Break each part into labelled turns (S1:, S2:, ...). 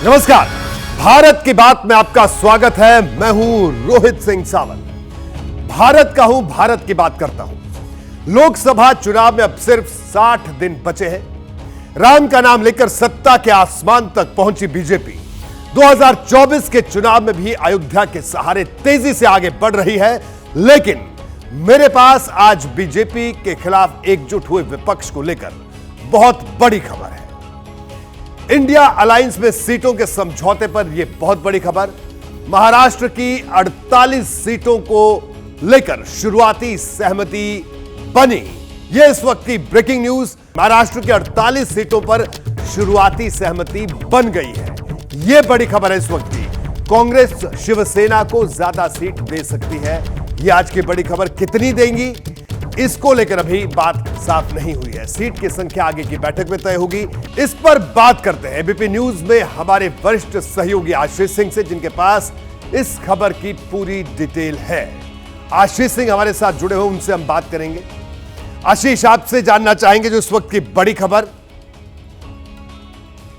S1: नमस्कार, भारत की बात में आपका स्वागत है। मैं हूं रोहित सिंह सावंत। भारत का हूं, भारत की बात करता हूं। लोकसभा चुनाव में अब सिर्फ 60 दिन बचे हैं। राम का नाम लेकर सत्ता के आसमान तक पहुंची बीजेपी 2024 के चुनाव में भी अयोध्या के सहारे तेजी से आगे बढ़ रही है। लेकिन मेरे पास आज बीजेपी के खिलाफ एकजुट हुए विपक्ष को लेकर बहुत बड़ी खबर है। इंडिया अलायंस में सीटों के समझौते पर यह बहुत बड़ी खबर। महाराष्ट्र की 48 सीटों को लेकर शुरुआती सहमति बनी। यह इस वक्त की ब्रेकिंग न्यूज। महाराष्ट्र की 48 सीटों पर शुरुआती सहमति बन गई है। यह बड़ी खबर है इस वक्त की। कांग्रेस शिवसेना को ज्यादा सीट दे सकती है। यह आज की बड़ी खबर। कितनी देंगी इसको लेकर अभी बात साफ नहीं हुई है। सीट की संख्या आगे की बैठक में तय होगी। इस पर बात करते हैं एबीपी न्यूज में हमारे वरिष्ठ सहयोगी आशीष सिंह से, जिनके पास इस खबर की पूरी डिटेल है। आशीष सिंह हमारे साथ जुड़े हुए, उनसे हम बात करेंगे। आशीष, आपसे जानना चाहेंगे जो इस वक्त की बड़ी खबर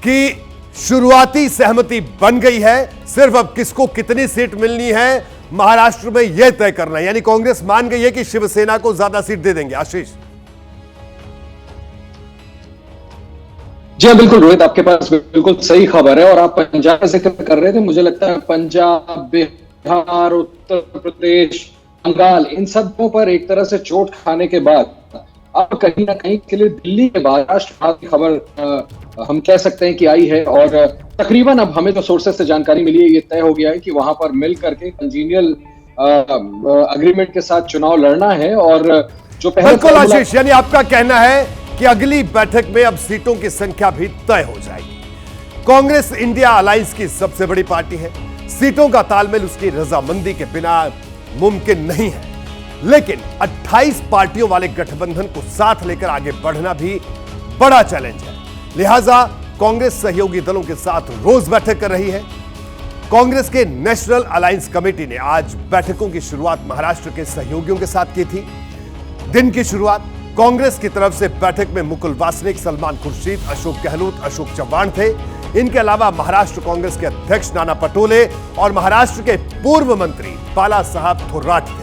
S1: कि शुरुआती सहमति बन गई है, सिर्फ अब किसको कितनी सीट मिलनी है महाराष्ट्र में यह तय करना है। यानी कांग्रेस मान गई है कि शिवसेना को ज्यादा सीट दे देंगे। आशीष
S2: जी हाँ, बिल्कुल रोहित, आपके पास बिल्कुल सही खबर है। और आप पंजाब का जिक्र कर रहे थे, मुझे लगता है पंजाब, बिहार, उत्तर प्रदेश, बंगाल, इन सबों पर एक तरह से चोट खाने के बाद अब कहीं ना कहीं के लिए दिल्ली के महाराष्ट्र की खबर हम कह सकते हैं कि आई है। और तकरीबन अब हमें जो सोर्सेस से जानकारी मिली है, ये तय हो गया है कि वहां पर मिल करके कंजीनियल अग्रीमेंट के साथ चुनाव लड़ना है। और जो
S1: बिल्कुल आशीष, यानी आपका कहना है कि अगली बैठक में अब सीटों की संख्या भी तय हो जाएगी। कांग्रेस इंडिया अलायंस की सबसे बड़ी पार्टी है। सीटों का तालमेल उसकी रजामंदी के बिना मुमकिन नहीं है। लेकिन 28 पार्टियों वाले गठबंधन को साथ लेकर आगे बढ़ना भी बड़ा चैलेंज है। लिहाजा कांग्रेस सहयोगी दलों के साथ रोज बैठक कर रही है। कांग्रेस के नेशनल अलायंस कमेटी ने आज बैठकों की शुरुआत महाराष्ट्र के सहयोगियों के साथ की थी। दिन की शुरुआत कांग्रेस की तरफ से बैठक में मुकुल वासनिक, सलमान खुर्शीद, अशोक गहलोत, अशोक चव्हाण थे। इनके अलावा महाराष्ट्र कांग्रेस के अध्यक्ष नाना पटोले और महाराष्ट्र के पूर्व मंत्री बाला साहब थोराट थे।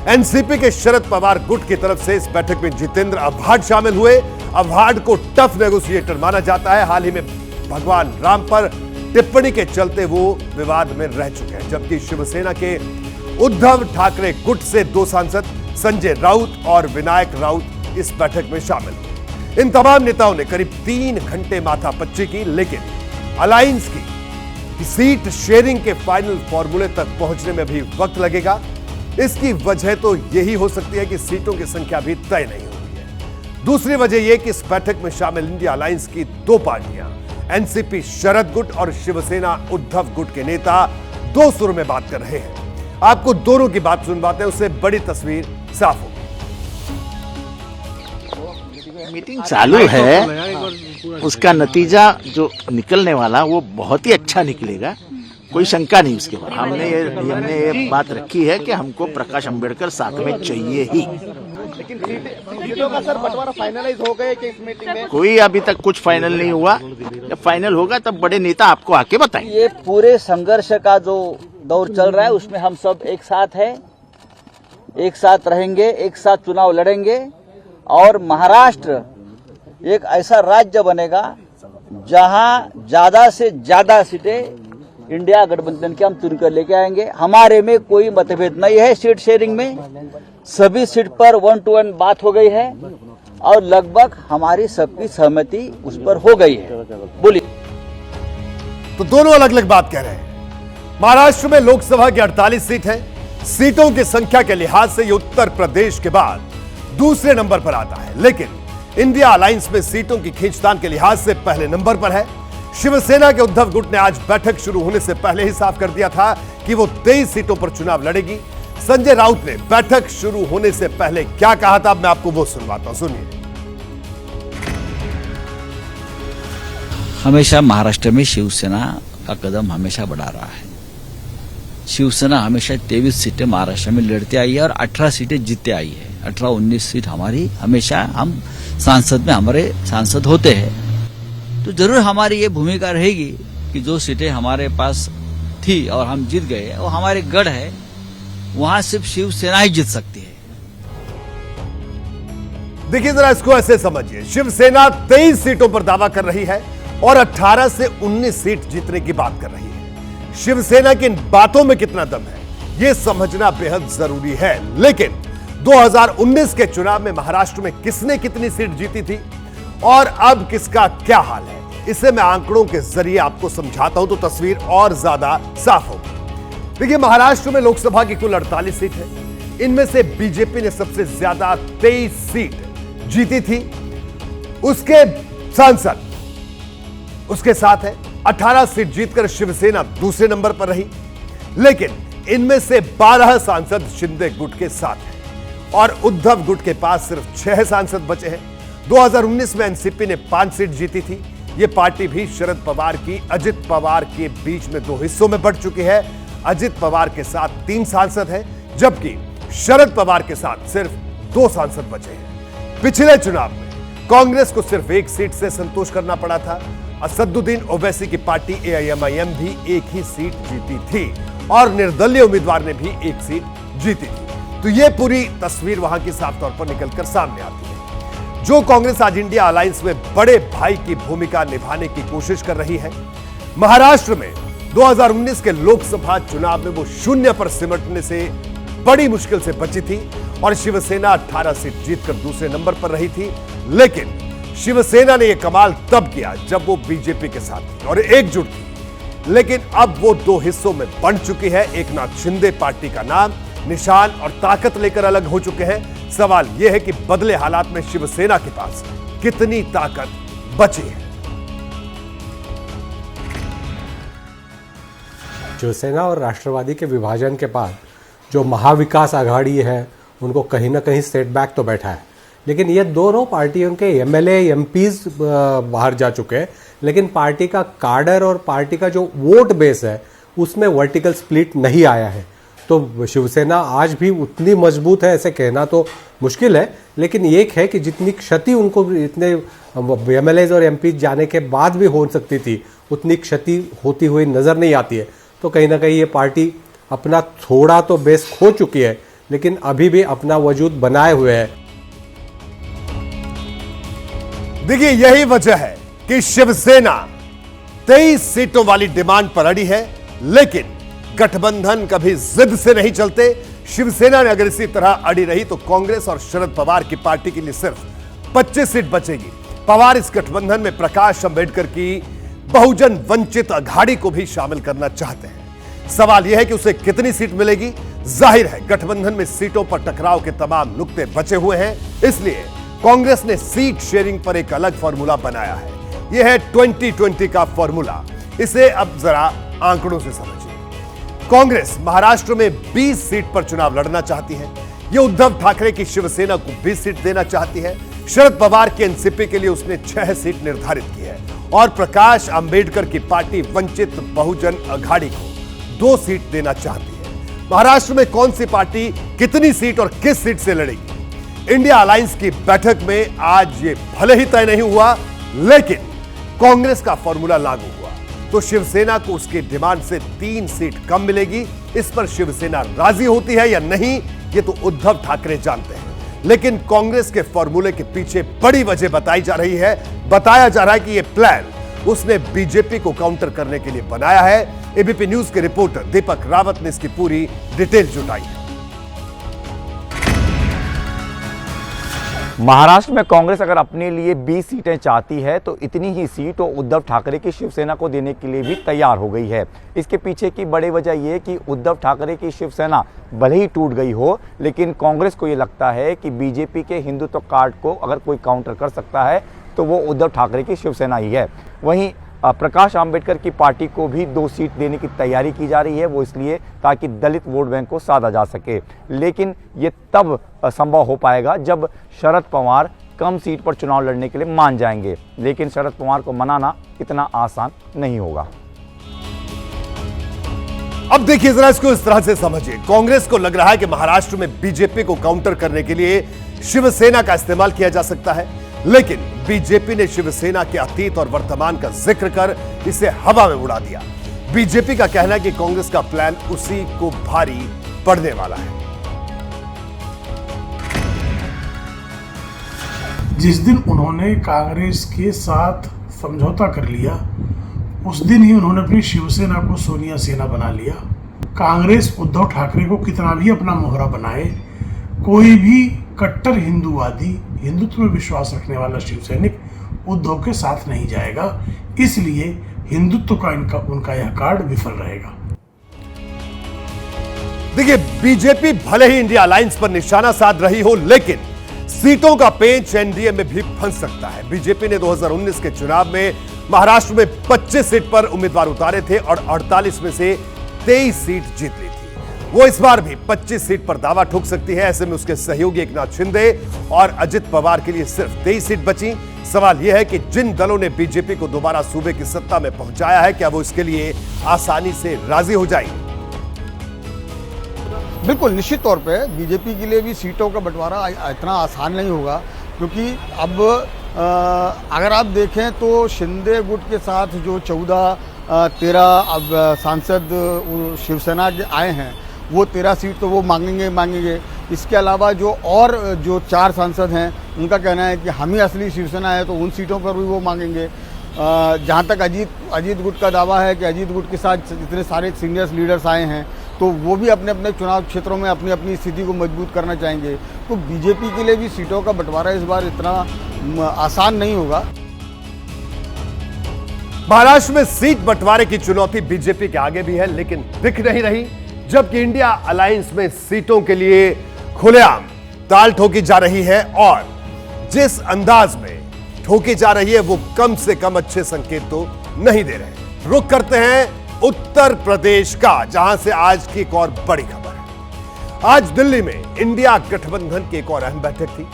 S1: एनसीपी के शरद पवार गुट की तरफ से इस बैठक में जितेंद्र आव्हाड शामिल हुए। आव्हाड को टफ नेगोशिएटर माना जाता है। हाल ही में भगवान राम पर टिप्पणी के चलते वो विवाद में रह चुके हैं। जबकि शिवसेना के उद्धव ठाकरे गुट से 2 सांसद संजय राउत और विनायक राउत इस बैठक में शामिल हुए। इन तमाम नेताओं ने करीब 3 घंटे माथापच्ची की। लेकिन अलायंस की सीट शेयरिंग के फाइनल फॉर्मूले तक पहुंचने में भी वक्त लगेगा। इसकी वजह तो यही हो सकती है कि सीटों की संख्या भी तय नहीं हुई है। दूसरी वजह यह कि इस बैठक में शामिल इंडिया अलायंस की 2 पार्टियां, एनसीपी शरद गुट और शिवसेना उद्धव गुट के नेता 2 सुर में बात कर रहे हैं। आपको दोनों की बात सुनवाते हैं, उससे बड़ी तस्वीर साफ होगी।
S3: मीटिंग चालू है, उसका नतीजा जो निकलने वाला वो बहुत ही अच्छा निकलेगा, कोई शंका नहीं उसके बाद। हमने ये बात रखी है कि हमको प्रकाश अंबेडकर साथ में चाहिए ही।
S4: लेकिन सीटों का सर बंटवारा फाइनलाइज हो गए कि इस मीटिंग में?
S3: कोई अभी तक कुछ फाइनल नहीं हुआ। जब फाइनल होगा तब बड़े नेता आपको आके बताएंगे।
S5: ये पूरे संघर्ष का जो दौर चल रहा है उसमें हम सब एक साथ हैं, एक साथ रहेंगे, एक साथ चुनाव लड़ेंगे। और महाराष्ट्र एक ऐसा राज्य बनेगा जहां ज्यादा से ज्यादा सीटें इंडिया गठबंधन के हम चुनकर लेके आएंगे। हमारे में कोई मतभेद नहीं है। सीट शेयरिंग में सभी सीट पर 1 to 1 बात हो गई है और लगभग हमारी सबकी सहमति उस पर हो गई है। बोलिए।
S1: तो दोनों अलग अलग बात कह रहे हैं। महाराष्ट्र में लोकसभा की 48 सीट है। सीटों की संख्या के लिहाज से ये उत्तर प्रदेश के बाद दूसरे नंबर पर आता है। लेकिन इंडिया अलायंस में सीटों की खींचतान के लिहाज से पहले नंबर पर है। शिवसेना के उद्धव गुट ने आज बैठक शुरू होने से पहले ही साफ कर दिया था कि वो 23 सीटों पर चुनाव लड़ेगी। संजय राउत ने बैठक शुरू होने से पहले क्या कहा था, मैं आपको वो सुनवाता हूं, सुनिए।
S6: हमेशा महाराष्ट्र में शिवसेना का कदम हमेशा बढ़ा रहा है। शिवसेना हमेशा 23 सीटें महाराष्ट्र में लड़ते आई है और 18 सीटें जीतते आई है। 18-19 सीट हमारी हमेशा हम सांसद में हमारे सांसद होते हैं। तो जरूर हमारी ये भूमिका रहेगी कि जो सीटें हमारे पास थी और हम जीत गए वो हमारे गढ़ है, वहां सिर्फ शिवसेना ही जीत सकती है।
S1: देखिए जरा इसको ऐसे समझिए, शिवसेना 23 सीटों पर दावा कर रही है और 18 से 19 सीट जीतने की बात कर रही है। शिवसेना की इन बातों में कितना दम है यह समझना बेहद जरूरी है। लेकिन 2019 के चुनाव में महाराष्ट्र में किसने कितनी सीट जीती थी और अब किसका क्या हाल है, इसे मैं आंकड़ों के जरिए आपको समझाता हूं तो तस्वीर और ज्यादा साफ होगी। देखिए महाराष्ट्र में लोकसभा की कुल 48 सीट है, इनमें से बीजेपी ने सबसे ज्यादा 23 सीट जीती थी। उसके सांसद उसके साथ है, 18 सीट जीतकर शिवसेना दूसरे नंबर पर रही। लेकिन इनमें से 12 सांसद शिंदे गुट के साथ हैं और उद्धव गुट के पास सिर्फ 6 सांसद बचे हैं। 2019 में एनसीपी ने 5 सीट जीती थी। यह पार्टी भी शरद पवार की अजित पवार के बीच में 2 हिस्सों में बढ़ चुकी है। अजित पवार के साथ 3 सांसद हैं, जबकि शरद पवार के साथ सिर्फ 2 सांसद बचे हैं। पिछले चुनाव में कांग्रेस को सिर्फ 1 सीट से संतोष करना पड़ा था। असदुद्दीन ओवैसी की पार्टी एआईएमआईएम भी 1 ही सीट जीती थी और निर्दलीय उम्मीदवार ने भी 1 सीट जीती थी। तो यह पूरी तस्वीर वहां की साफ तौर पर निकलकर सामने आती है। जो कांग्रेस आज इंडिया अलायंस में बड़े भाई की भूमिका निभाने की कोशिश कर रही है, महाराष्ट्र में 2019 के लोकसभा चुनाव में वो 0 पर सिमटने से बड़ी मुश्किल से बची थी और शिवसेना 18 सीट जीतकर दूसरे नंबर पर रही थी। लेकिन शिवसेना ने यह कमाल तब किया जब वो बीजेपी के साथ थी और एकजुट थी। लेकिन अब वो 2 हिस्सों में बंट चुकी है। एकनाथ शिंदे पार्टी का नाम, निशान और ताकत लेकर अलग हो चुके हैं। सवाल यह है कि बदले हालात में शिवसेना के पास कितनी ताकत बची है।
S7: शिवसेना और राष्ट्रवादी के विभाजन के बाद जो महाविकास आघाड़ी है उनको कहीं ना कहीं सेटबैक तो बैठा है, लेकिन ये दोनों पार्टियों के एमएलए एमपीज बाहर जा चुके हैं, लेकिन पार्टी का कार्डर और पार्टी का जो वोट बेस है उसमें वर्टिकल स्प्लिट नहीं आया है। तो शिवसेना आज भी उतनी मजबूत है ऐसे कहना तो मुश्किल है, लेकिन एक है कि जितनी क्षति उनको इतने एमएलएज और एमपीज जाने के बाद भी हो सकती थी उतनी क्षति होती हुई नजर नहीं आती है। तो कहीं ना कहीं ये पार्टी अपना थोड़ा तो बेस खो चुकी है, लेकिन अभी भी अपना वजूद बनाए हुए है।
S1: देखिए यही वजह है कि शिवसेना 23 सीटों वाली डिमांड पर अड़ी है, लेकिन गठबंधन कभी जिद से नहीं चलते। शिवसेना ने अगर इसी तरह अड़ी रही तो कांग्रेस और शरद पवार की पार्टी के लिए सिर्फ 25 सीट बचेगी। पवार इस गठबंधन में प्रकाश अंबेडकर की बहुजन वंचित अघाड़ी को भी शामिल करना चाहते हैं। सवाल यह है कि उसे कितनी सीट मिलेगी। जाहिर है गठबंधन में सीटों पर टकराव के तमाम नुक्ते बचे हुए हैं, इसलिए कांग्रेस ने सीट शेयरिंग पर एक अलग फॉर्मूला बनाया है। यह है 2020 का फॉर्मूला। इसे अब जरा आंकड़ों से समझिए। कांग्रेस महाराष्ट्र में 20 सीट पर चुनाव लड़ना चाहती है। यह उद्धव ठाकरे की शिवसेना को 20 सीट देना चाहती है। शरद पवार के एनसीपी के लिए उसने 6 सीट निर्धारित की है और प्रकाश अंबेडकर की पार्टी वंचित बहुजन अघाड़ी को 2 सीट देना चाहती है। महाराष्ट्र में कौन सी पार्टी कितनी सीट और किस सीट से लड़ेगी, इंडिया अलायंस की बैठक में आज ये भले ही तय नहीं हुआ, लेकिन कांग्रेस का फॉर्मूला लागू हुआ तो शिवसेना को उसकी डिमांड से 3 सीट कम मिलेगी। इस पर शिवसेना राजी होती है या नहीं, ये तो उद्धव ठाकरे जानते हैं। लेकिन कांग्रेस के फॉर्मूले के पीछे बड़ी वजह बताई जा रही है। बताया जा रहा है कि यह प्लान उसने बीजेपी को काउंटर करने के लिए बनाया है। एबीपी न्यूज के रिपोर्टर दीपक रावत ने इसकी पूरी डिटेल जुटाई है।
S8: महाराष्ट्र में कांग्रेस अगर अपने लिए 20 सीटें चाहती है तो इतनी ही सीट उद्धव ठाकरे की शिवसेना को देने के लिए भी तैयार हो गई है। इसके पीछे की बड़ी वजह यह कि उद्धव ठाकरे की शिवसेना भले ही टूट गई हो, लेकिन कांग्रेस को ये लगता है कि बीजेपी के हिंदुत्व कार्ड को अगर कोई काउंटर कर सकता है तो वो उद्धव ठाकरे की शिवसेना ही है। वहीं प्रकाश आंबेडकर की पार्टी को भी 2 सीट देने की तैयारी की जा रही है, वो इसलिए ताकि दलित वोट बैंक को साधा जा सके। लेकिन ये तब संभव हो पाएगा जब शरद पवार कम सीट पर चुनाव लड़ने के लिए मान जाएंगे, लेकिन शरद पवार को मनाना इतना आसान नहीं होगा।
S1: अब देखिए जरा इसको इस तरह से समझिए। कांग्रेस को लग रहा है कि महाराष्ट्र में बीजेपी को काउंटर करने के लिए शिवसेना का इस्तेमाल किया जा सकता है। लेकिन बीजेपी ने शिवसेना के अतीत और वर्तमान का जिक्र कर इसे हवा में उड़ा दिया। बीजेपी का कहना है कि कांग्रेस का प्लान उसी को भारी पड़ने वाला है।
S9: जिस दिन उन्होंने कांग्रेस के साथ समझौता कर लिया, उस दिन ही उन्होंने अपनी शिवसेना को सोनिया सेना बना लिया। कांग्रेस उद्धव ठाकरे को कितना भी अपना मोहरा बनाए, कोई भी कट्टर हिंदूवादी, हिंदुत्व में विश्वास रखने वाला शिवसैनिक उद्धव के साथ नहीं जाएगा। इसलिए हिंदुत्व का उनका यह कार्ड विफल रहेगा।
S1: देखिए, बीजेपी भले ही इंडिया अलायंस पर निशाना साध रही हो, लेकिन सीटों का पेंच एनडीए में भी फंस सकता है। बीजेपी ने 2019 के चुनाव में महाराष्ट्र में 25 सीट पर उम्मीदवार उतारे थे और 48 में से 23 सीट जीत ली थी। वो इस बार भी 25 सीट पर दावा ठोक सकती है। ऐसे में उसके सहयोगी एकनाथ शिंदे और अजित पवार के लिए सिर्फ 23 सीट बची। सवाल यह है कि जिन दलों ने बीजेपी को दोबारा सूबे की सत्ता में पहुंचाया है, क्या वो इसके लिए आसानी से राजी हो जाएंगे?
S10: बिल्कुल, निश्चित तौर पे बीजेपी के लिए भी सीटों का बंटवारा इतना आसान नहीं होगा, क्योंकि अब अगर आप देखें तो शिंदे गुट के साथ जो 14-13 अब सांसद शिवसेना के आए हैं, वो 13 सीट तो वो मांगेंगे। इसके अलावा जो 4 सांसद हैं, उनका कहना है कि हम ही असली शिवसेना है, तो उन सीटों पर भी वो मांगेंगे। जहाँ तक अजीत गुट का दावा है कि अजीत गुट के साथ इतने सारे सीनियर लीडर्स आए हैं, तो वो भी अपने अपने चुनाव क्षेत्रों में अपनी अपनी स्थिति को मजबूत करना चाहेंगे। तो बीजेपी के लिए भी सीटों का बंटवारा इस बार इतना आसान नहीं होगा।
S1: महाराष्ट्र में सीट बंटवारे की चुनौती बीजेपी के आगे भी है, लेकिन दिख नहीं रही। जबकि इंडिया अलायंस में सीटों के लिए खुलेआम ताल ठोकी जा रही है और जिस अंदाज में ठोकी जा रही है, वो कम से कम अच्छे संकेत तो नहीं दे रहे। रुक करते हैं उत्तर प्रदेश का, जहां से आज की एक और बड़ी खबर है। आज दिल्ली में इंडिया गठबंधन की एक और अहम बैठक थी।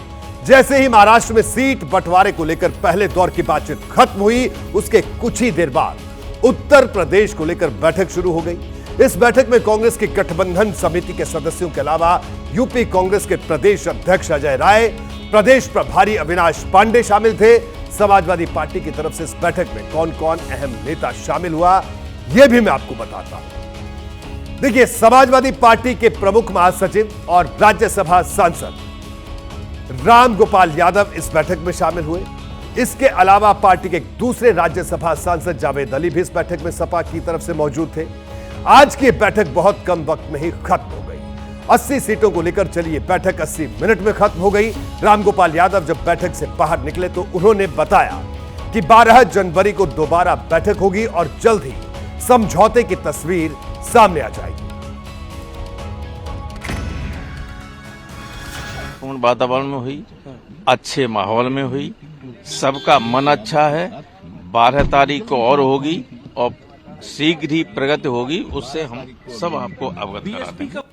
S1: जैसे ही महाराष्ट्र में सीट बंटवारे को लेकर पहले दौर की बातचीत खत्म हुई, उसके कुछ ही देर बाद उत्तर प्रदेश को लेकर बैठक शुरू हो गई। इस बैठक में कांग्रेस की गठबंधन समिति के सदस्यों के अलावा यूपी कांग्रेस के प्रदेश अध्यक्ष अजय राय, प्रदेश प्रभारी अविनाश पांडे शामिल थे। समाजवादी पार्टी की तरफ से इस बैठक में कौन कौन अहम नेता शामिल हुआ, यह भी मैं आपको बताता हूं। देखिए, समाजवादी पार्टी के प्रमुख महासचिव और राज्यसभा सांसद राम गोपाल यादव इस बैठक में शामिल हुए। इसके अलावा पार्टी के दूसरे राज्यसभा सांसद जावेद अली भी इस बैठक में सपा की तरफ से मौजूद थे। आज की बैठक बहुत कम वक्त में ही खत्म हो गई। 80 सीटों को लेकर चली ये बैठक 80 मिनट में खत्म हो गई। रामगोपाल यादव जब बैठक से बाहर निकले तो उन्होंने बताया कि 12 जनवरी को दोबारा बैठक होगी और जल्द ही समझौते की तस्वीर सामने आ जाएगी।
S11: पूर्ण वातावरण में हुई, अच्छे माहौल में हुई, सबका मन अच्छा है। 12 तारीख को और होगी और शीघ्र ही प्रगति होगी, उससे हम सब आपको अवगत कराते हैं।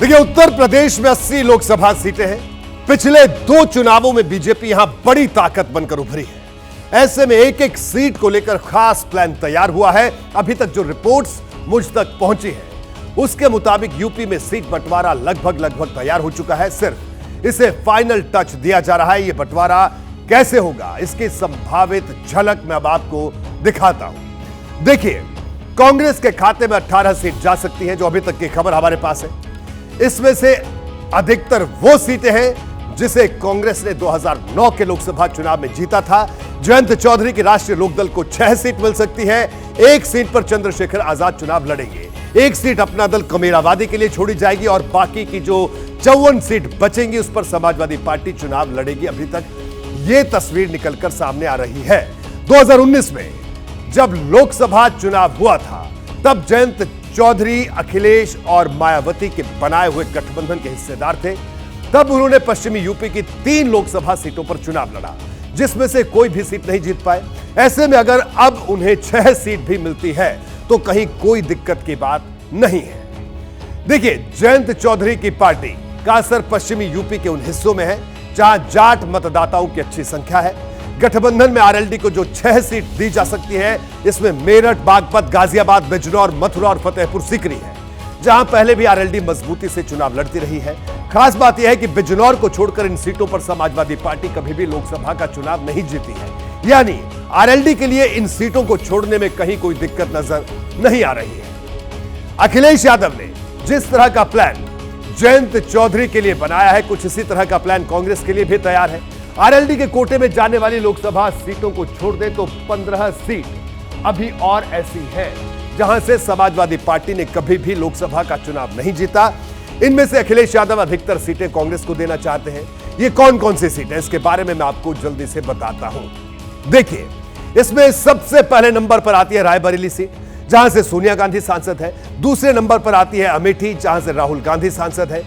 S1: देखिए, उत्तर प्रदेश में 80 लोकसभा सीटें हैं। पिछले 2 चुनावों में बीजेपी यहां बड़ी ताकत बनकर उभरी है। ऐसे में एक एक सीट को लेकर खास प्लान तैयार हुआ है। अभी तक जो रिपोर्ट्स मुझ तक पहुंची है, उसके मुताबिक यूपी में सीट बंटवारा लगभग तैयार हो चुका है। सिर्फ इसे फाइनल टच दिया जा रहा है। यह बंटवारा कैसे होगा, इसकी संभावित झलक मैं अब आपको दिखाता हूं। देखिए, कांग्रेस के खाते में 18 सीट जा सकती है, जो अभी तक की खबर हमारे पास है। इसमें से अधिकतर वो सीटें हैं जिसे कांग्रेस ने 2009 के लोकसभा चुनाव में जीता था। जयंत चौधरी की राष्ट्रीय लोकदल को 6 सीट मिल सकती है। 1 सीट पर चंद्रशेखर आजाद चुनाव लड़ेंगे। 1 सीट अपना दल कमेरावादी के लिए छोड़ी जाएगी और बाकी की जो 54 सीट बचेंगी उस पर समाजवादी पार्टी चुनाव लड़ेगी। अभी तक यह तस्वीर निकलकर सामने आ रही है। 2019 में जब लोकसभा चुनाव हुआ था, तब जयंत चौधरी, अखिलेश और मायावती के बनाए हुए गठबंधन के हिस्सेदार थे। तब उन्होंने पश्चिमी यूपी की 3 लोकसभा सीटों पर चुनाव लड़ा, जिसमें से कोई भी सीट नहीं जीत पाए। ऐसे में अगर अब उन्हें 6 सीट भी मिलती है तो कहीं कोई दिक्कत की बात नहीं है। देखिए, जयंत चौधरी की पार्टी का असर पश्चिमी यूपी के उन हिस्सों में है जहां जाट मतदाताओं की अच्छी संख्या है। गठबंधन में आरएलडी को जो 6 सीट दी जा सकती है, इसमें मेरठ, बागपत, गाजियाबाद, बिजनौर, मथुरा और फतेहपुर सीकरी है, जहां पहले भी आरएलडी मजबूती से चुनाव लड़ती रही है। खास बात यह है कि बिजनौर को छोड़कर इन सीटों पर समाजवादी पार्टी कभी भी लोकसभा का चुनाव नहीं जीती है, यानी आरएलडी के लिए इन सीटों को छोड़ने में कहीं कोई दिक्कत नजर नहीं आ रही है। अखिलेश यादव ने जिस तरह का प्लान जयंत चौधरी के लिए बनाया है, कुछ इसी तरह का प्लान कांग्रेस के लिए भी तैयार है। आरएलडी के कोटे में जाने वाली लोकसभा सीटों को छोड़ दे तो 15 सीट अभी और ऐसी है जहां से समाजवादी पार्टी ने कभी भी लोकसभा का चुनाव नहीं जीता। इनमें से अखिलेश यादव अधिकतर सीटें कांग्रेस को देना चाहते हैं। ये कौन कौन सी सीटें, इसके बारे में मैं आपको जल्दी से बताता हूं। देखिए, इसमें सबसे पहले नंबर पर आती है रायबरेली सीट, जहां से सोनिया गांधी सांसद है। दूसरे नंबर पर आती है अमेठी, जहां से राहुल गांधी सांसद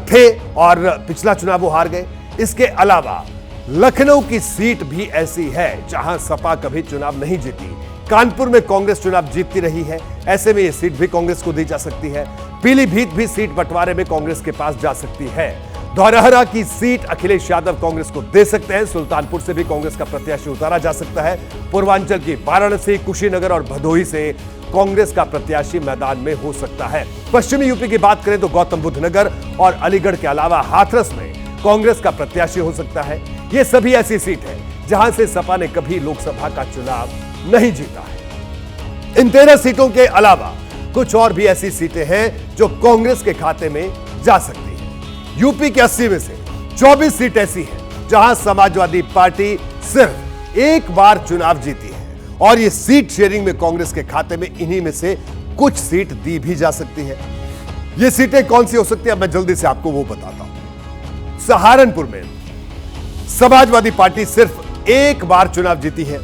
S1: थे और पिछला चुनाव वो हार गए। इसके अलावा लखनऊ की सीट भी ऐसी है जहां सपा कभी चुनाव नहीं जीती। कानपुर में कांग्रेस चुनाव जीतती रही है, ऐसे में यह सीट भी कांग्रेस को दी जा सकती है। पीलीभीत भी सीट बंटवारे में कांग्रेस के पास जा सकती है। धौरहरा की सीट अखिलेश यादव कांग्रेस को दे सकते हैं। सुल्तानपुर से भी कांग्रेस का प्रत्याशी उतारा जा सकता है। पूर्वांचल की वाराणसी, कुशीनगर और भदोही से कांग्रेस का प्रत्याशी मैदान में हो सकता है। पश्चिमी यूपी की बात करें तो गौतम बुद्ध नगर और अलीगढ़ के अलावा हाथरस में कांग्रेस का प्रत्याशी हो सकता है। ये सभी ऐसी सीट है जहां से सपा ने कभी लोकसभा का चुनाव नहीं जीता है। इन 13 सीटों के अलावा कुछ और भी ऐसी सीटें हैं जो कांग्रेस के खाते में जा सकती है। यूपी के 80 में से 24 सीट ऐसी है जहां समाजवादी पार्टी सिर्फ एक बार चुनाव जीती है और ये सीट शेयरिंग में कांग्रेस के खाते में इन्हीं में से कुछ सीट दी भी जा सकती है। ये सीटें कौन सी हो सकती है, मैं जल्दी से आपको वो बताता हूं। सहारनपुर में समाजवादी पार्टी सिर्फ एक बार चुनाव जीती है।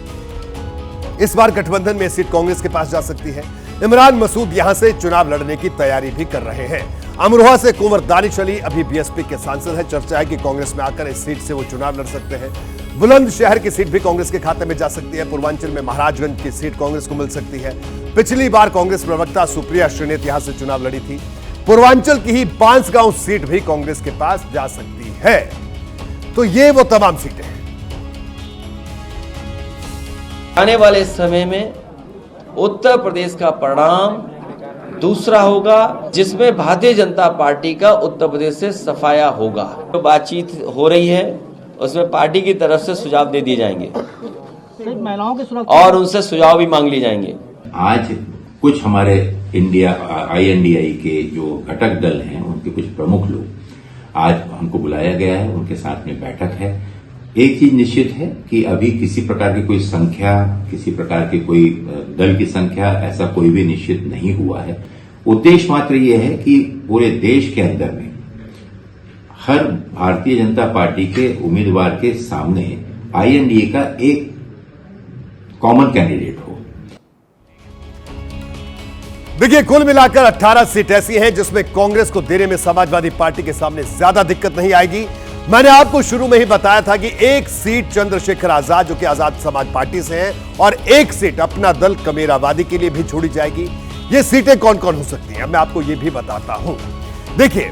S1: इस बार गठबंधन में सीट कांग्रेस के पास जा सकती है। इमरान मसूद यहां से चुनाव लड़ने की तैयारी भी कर रहे हैं। अमरोहा से कुंवर दानिश अली अभी बीएसपी के सांसद हैं। चर्चा है कि कांग्रेस में आकर इस सीट से वो चुनाव लड़ सकते हैं। बुलंदशहर की सीट भी कांग्रेस के खाते में जा सकती है। पूर्वांचल में महाराजगंज की सीट कांग्रेस को मिल सकती है। पिछली बार कांग्रेस प्रवक्ता सुप्रिया श्रीनेत यहां से चुनाव लड़ी थी। पूर्वांचल की ही बांसगांव सीट भी कांग्रेस के पास जा सकती है। तो ये वो तमाम सीटें हैं।
S12: आने वाले समय में उत्तर प्रदेश का परिणाम दूसरा होगा, जिसमें भारतीय जनता पार्टी का उत्तर प्रदेश से सफाया होगा। जो बातचीत हो रही है उसमें पार्टी की तरफ से सुझाव दे दिए जाएंगे
S13: महिलाओं के सुरक्षा
S12: और उनसे सुझाव भी मांग लिए जाएंगे।
S14: आज कुछ हमारे इंडिया INDI के जो घटक दल हैं उनके कुछ प्रमुख लोग आज हमको बुलाया गया है, उनके साथ में बैठक है। एक चीज निश्चित है कि अभी किसी प्रकार की कोई संख्या, किसी प्रकार की कोई दल की संख्या, ऐसा कोई भी निश्चित नहीं हुआ है। उद्देश्य मात्र ये है कि पूरे देश के अंदर में हर भारतीय जनता पार्टी के उम्मीदवार के सामने INDA का एक कॉमन कैंडिडेट हो।
S1: देखिए, कुल मिलाकर 18 सीट ऐसी हैं जिसमें कांग्रेस को देने में समाजवादी पार्टी के सामने ज्यादा दिक्कत नहीं आएगी। मैंने आपको शुरू में ही बताया था कि एक सीट चंद्रशेखर आजाद जो कि आजाद समाज पार्टी से हैं और एक सीट अपना दल कमेरावादी के लिए भी छोड़ी जाएगी। ये सीटें कौन कौन हो सकती हैं, मैं आपको ये भी बताता हूं। देखिए,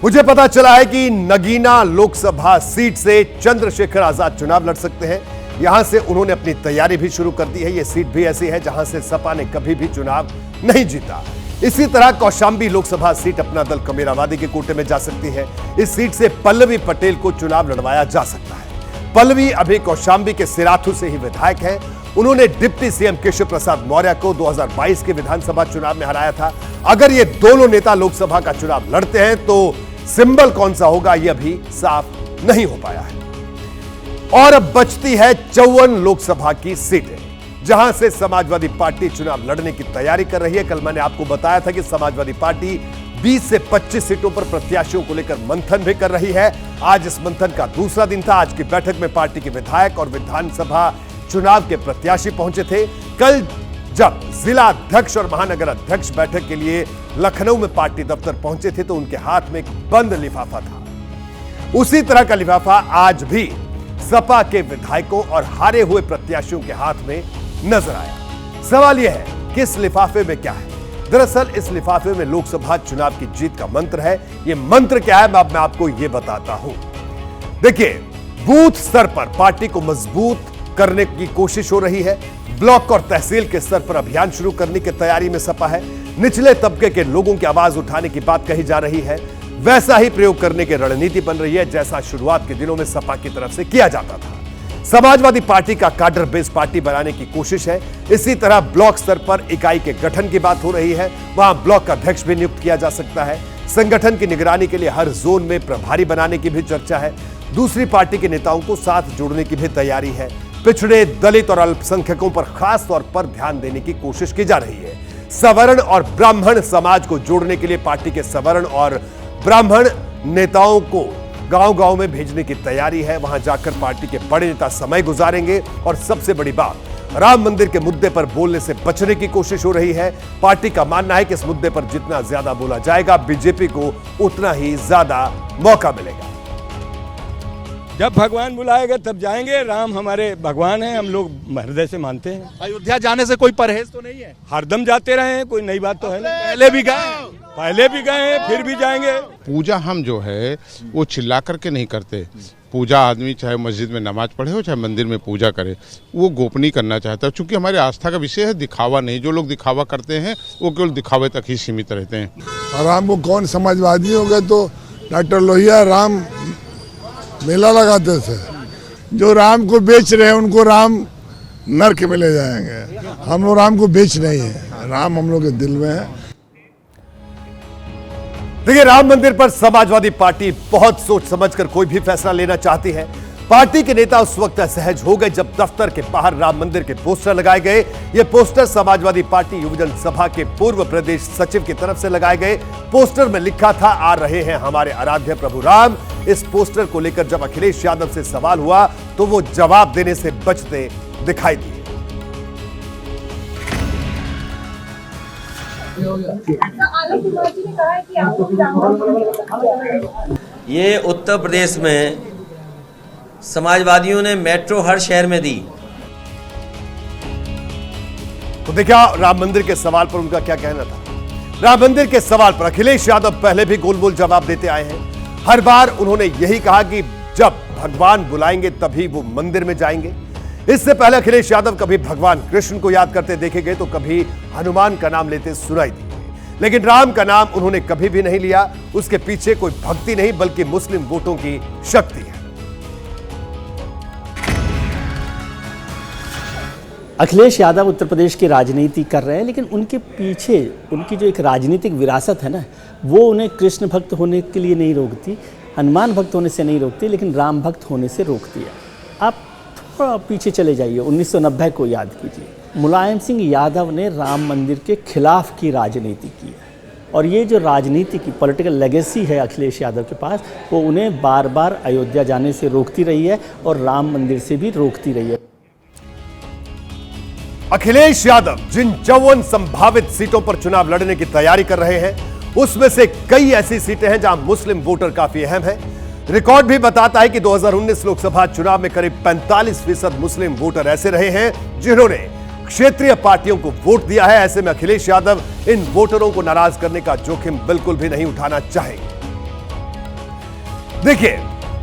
S1: मुझे पता चला है कि नगीना लोकसभा सीट से चंद्रशेखर आजाद चुनाव लड़ सकते हैं। यहां से उन्होंने अपनी तैयारी भी शुरू कर दी है। यह सीट भी ऐसी है जहां से सपा ने कभी भी चुनाव नहीं जीता। इसी तरह कौशाम्बी लोकसभा सीट अपना दल कमेरावादी के कोटे में जा सकती है। इस सीट से पल्लवी पटेल को चुनाव लड़वाया जा सकता है। पल्लवी अभी कौशाम्बी के सिराथू से ही विधायक है। उन्होंने डिप्टी सीएम केशव प्रसाद मौर्य को 2022 के विधानसभा चुनाव में हराया था। अगर ये दोनों नेता लोकसभा का चुनाव लड़ते हैं तो सिंबल कौन सा होगा यह भी साफ नहीं हो पाया है। और अब बचती है 54 लोकसभा की सीटें जहां से समाजवादी पार्टी चुनाव लड़ने की तैयारी कर रही है। कल मैंने आपको बताया था कि समाजवादी पार्टी 20 से 25 सीटों पर प्रत्याशियों को लेकर मंथन भी कर रही है। आज इस मंथन का दूसरा दिन था। आज की बैठक में पार्टी के विधायक और विधानसभा चुनाव के प्रत्याशी पहुंचे थे। कल जब जिला अध्यक्ष और महानगर अध्यक्ष बैठक के लिए लखनऊ में पार्टी दफ्तर पहुंचे थे तो उनके हाथ में एक बंद लिफाफा था। उसी तरह का लिफाफा आज भी सपा के विधायकों और हारे हुए प्रत्याशियों के हाथ में नजर आया। सवाल यह है कि इस लिफाफे में क्या है। दरअसल इस लिफाफे में लोकसभा चुनाव की जीत का मंत्र है। यह मंत्र क्या है मैं आपको यह बताता हूं। देखिए, बूथ स्तर पर पार्टी को मजबूत करने की कोशिश हो रही है। ब्लॉक और तहसील के स्तर पर अभियान शुरू करने की तैयारी में सपा है। निचले तबके के लोगों की आवाज उठाने की बात कही जा रही है। वैसा ही प्रयोग करने की रणनीति बन रही है जैसा शुरुआत के दिनों में सपा की तरफ से किया जाता था। समाजवादी पार्टी का काडर बेस पार्टी बनाने की कोशिश है। इसी तरह ब्लॉक स्तर पर इकाई के गठन की बात हो रही है, वहां ब्लॉक का अध्यक्ष भी नियुक्त किया जा सकता है। संगठन की निगरानी के लिए हर जोन में प्रभारी बनाने की भी चर्चा है। दूसरी पार्टी के नेताओं को साथ जोड़ने की भी तैयारी है। पिछड़े, दलित और अल्पसंख्यकों पर खास तौर पर ध्यान देने की कोशिश की जा रही है। सवर्ण और ब्राह्मण समाज को जोड़ने के लिए पार्टी के सवर्ण और ब्राह्मण नेताओं को गांव-गांव में भेजने की तैयारी है। वहां जाकर पार्टी के बड़े नेता समय गुजारेंगे और सबसे बड़ी बात, राम मंदिर के मुद्दे पर बोलने से बचने की कोशिश हो रही है। पार्टी का मानना है कि इस मुद्दे पर जितना ज्यादा बोला जाएगा, बीजेपी को उतना ही ज्यादा मौका मिलेगा।
S15: जब भगवान बुलाएगा तब जाएंगे। राम हमारे भगवान हैं, हम लोग हृदय से मानते हैं।
S4: अयोध्या जाने से कोई परहेज तो नहीं है?
S15: हरदम जाते रहे हैं, कोई नई बात तो है नहीं। पहले भी गए हैं, फिर भी जाएंगे।
S16: पूजा हम जो है वो चिल्ला करके नहीं करते। पूजा आदमी चाहे मस्जिद में नमाज पढ़े हो चाहे मंदिर में पूजा करे, वो गोपनीय करना चाहता है। चूंकि हमारी आस्था का विषय है, दिखावा नहीं। जो लोग दिखावा करते हैं वो केवल दिखावे तक ही सीमित रहते हैं।
S17: राम को कौन समाजवादी हो गए तो डॉक्टर लोहिया राम मेला लगाते थे। जो राम को बेच रहे हैं उनको राम नरक में ले जाएंगे। हम लोग राम को बेच नहीं है, राम हम लोग के दिल में है।
S1: देखिए, राम मंदिर पर समाजवादी पार्टी बहुत सोच समझकर कोई भी फैसला लेना चाहती है। पार्टी के नेता उस वक्त असहज हो गए जब दफ्तर के बाहर राम मंदिर के पोस्टर लगाए गए। ये पोस्टर समाजवादी पार्टी युवजन सभा के पूर्व प्रदेश सचिव की तरफ से लगाए गए। पोस्टर में लिखा था, आ रहे हैं हमारे आराध्य प्रभु राम। इस पोस्टर को लेकर जब अखिलेश यादव से सवाल हुआ तो वो जवाब देने से बचते दिखाई दिए।
S12: ये उत्तर प्रदेश में समाजवादियों ने मेट्रो हर शहर में दी।
S1: तो देखिए, राम मंदिर के सवाल पर उनका क्या कहना था। राम मंदिर के सवाल पर अखिलेश यादव पहले भी गोल-मोल जवाब देते आए हैं। हर बार उन्होंने यही कहा कि जब भगवान बुलाएंगे तभी वो मंदिर में जाएंगे। इससे पहले अखिलेश यादव कभी भगवान कृष्ण को याद करते देखे गए तो कभी हनुमान का नाम लेते सुनाई दिए, लेकिन राम का नाम उन्होंने कभी भी नहीं लिया। उसके पीछे कोई भक्ति नहीं बल्कि मुस्लिम वोटों की शक्ति है।
S13: अखिलेश यादव उत्तर प्रदेश की राजनीति कर रहे हैं, लेकिन उनके पीछे उनकी जो एक राजनीतिक विरासत है ना, वो उन्हें कृष्ण भक्त होने के लिए नहीं रोकती, हनुमान भक्त होने से नहीं रोकती, लेकिन राम भक्त होने से रोकती है। आप थोड़ा पीछे चले जाइए, 1990 को याद कीजिए। मुलायम सिंह यादव ने राम मंदिर के खिलाफ की राजनीति की है, और ये जो राजनीति की पॉलिटिकल लेगेसी है अखिलेश यादव के पास, वो उन्हें बार बार अयोध्या जाने से रोकती रही है और राम मंदिर से भी रोकती रही है।
S1: अखिलेश यादव जिन 54 संभावित सीटों पर चुनाव लड़ने की तैयारी कर रहे हैं, उसमें से कई ऐसी सीटें हैं जहां मुस्लिम वोटर काफी अहम है। रिकॉर्ड भी बताता है कि 2019 लोकसभा चुनाव में करीब 45% मुस्लिम वोटर ऐसे रहे हैं जिन्होंने क्षेत्रीय पार्टियों को वोट दिया है। ऐसे में अखिलेश यादव इन वोटरों को नाराज करने का जोखिम बिल्कुल भी नहीं उठाना चाहेंगे। देखिए,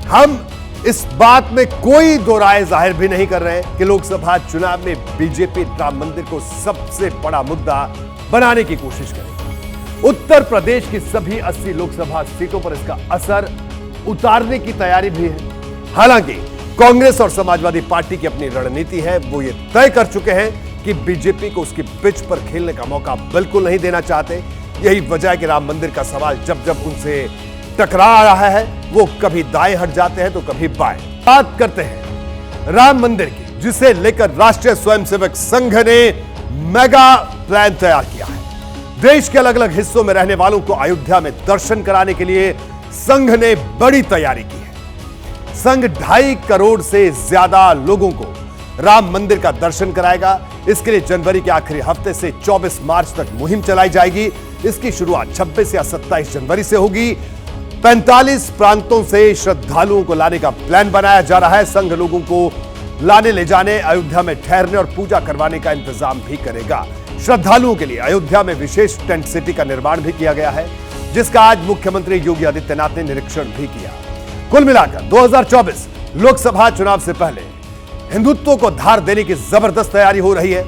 S1: हम इस बात में कोई दो राय जाहिर भी नहीं कर रहे हैं कि लोकसभा चुनाव में बीजेपी राम मंदिर को सबसे बड़ा मुद्दा बनाने की कोशिश करेगी। उत्तर प्रदेश की सभी 80 लोकसभा सीटों पर इसका असर उतारने की तैयारी भी है। हालांकि कांग्रेस और समाजवादी पार्टी की अपनी रणनीति है। वो ये तय कर चुके हैं कि बीजेपी को उसकी पिच पर खेलने का मौका बिल्कुल नहीं देना चाहते। यही वजह है कि राम मंदिर का सवाल जब जब उनसे टकरा रहा है, वो कभी दाएं हट जाते हैं तो कभी बाएं। बात करते हैं राम मंदिर की, जिसे लेकर राष्ट्रीय स्वयंसेवक संघ ने मेगा प्लान तैयार किया है। देश के अलग अलग हिस्सों में रहने वालों को अयोध्या में दर्शन कराने के लिए संघ ने बड़ी तैयारी की है। संघ 2.5 करोड़ से ज्यादा लोगों को राम मंदिर का दर्शन कराएगा। इसके लिए जनवरी के आखिरी हफ्ते से 24 मार्च तक मुहिम चलाई जाएगी। इसकी शुरुआत 26 या 27 जनवरी से होगी। 45 प्रांतों से श्रद्धालुओं को लाने का प्लान बनाया जा रहा है। संघ लोगों को लाने ले जाने, अयोध्या में ठहरने और पूजा करवाने का इंतजाम भी करेगा। श्रद्धालुओं के लिए अयोध्या में विशेष टेंट सिटी का निर्माण भी किया गया है, जिसका आज मुख्यमंत्री योगी आदित्यनाथ ने निरीक्षण भी किया। कुल मिलाकर 2024 लोकसभा चुनाव से पहले हिंदुत्व को धार देने की जबरदस्त तैयारी हो रही है।